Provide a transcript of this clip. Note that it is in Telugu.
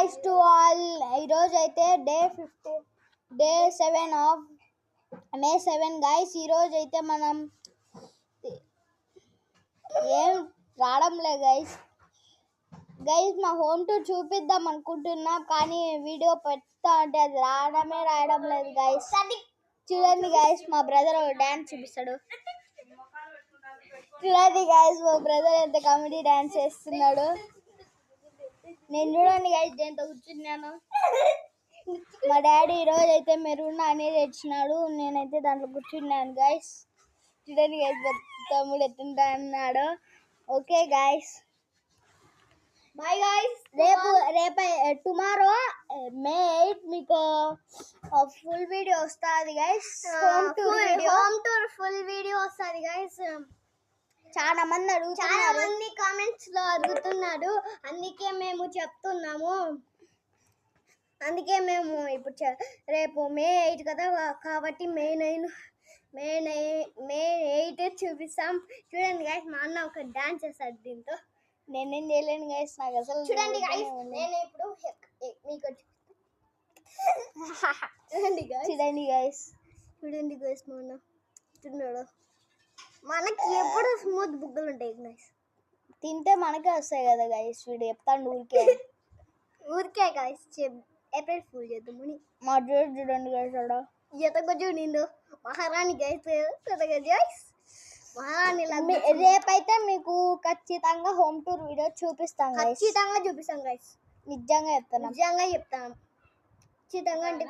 Guys to all. ఈరోజు అయితే డే 7 ఆఫ్ మే 7 గైస్. ఈరోజు అయితే మనం ఏం రావడం లేదు గైస్. మా హోమ్ టూర్ చూపిద్దాం అనుకుంటున్నాం, కానీ వీడియో పెడతా అంటే అది రాయడం లేదు గైస్. చూడండి గైస్, మా బ్రదర్ డాన్స్ చూపిస్తాడు. చూడండి గైస్, మా బ్రదర్ ఎంత కామెడీ డాన్స్ చేస్తున్నాడు. నేను చూడండి గైస్ దేంతో కూర్చున్నాను. మా డాడీ ఈరోజు అయితే మెరూన్ అనేది తెచ్చినాడు, నేనైతే దాంట్లో కూర్చున్నాను గైస్. చూడండి గైస్, తమ్ముడు ఎత్తుంటా అన్నాడు. Okay guys, bye guys. రేపు టుమారో May 8 మీకు ఫుల్ వీడియో వస్తుంది guys. Home tour full video వస్తుంది గైస్. చాలా మంది కామెంట్స్ లో అడుగుతున్నారు, అందుకే మేము చెప్తున్నాము. అందుకే మేము ఇప్పుడు రేపు May 8 కదా, కాబట్టి May 8 చూపిస్తాం. చూడండి గైస్, మా అన్న ఒక డాన్స్ చేస్తాడు దీంతో. నేనేం చేయలేను గైస్, నాకు అసలు. చూడండి గైస్, నేను ఇప్పుడు మీకు చూడండి గైస్ మా అన్న చూడండి. మనకి ఎప్పుడు స్మూత్ బుగ్గలు ఉంటాయి గైస్. తింటే మనకే వస్తాయి కదా గైస్. వీడు చెప్తాను ఊరికే గైస్. ఏప్రిల్ ఫుల్ చేద్దామని. మా చూడండి గైస్, అక్కడ ఎతగొచ్చు నిండు మహారాణి గైస్. గైస్ మహారాణి రేపైతే మీకు ఖచ్చితంగా హోమ్ టూర్ వీడియో చూపిస్తాం గైస్. నిజంగా చెప్తాను ఖచ్చితంగా. అంటే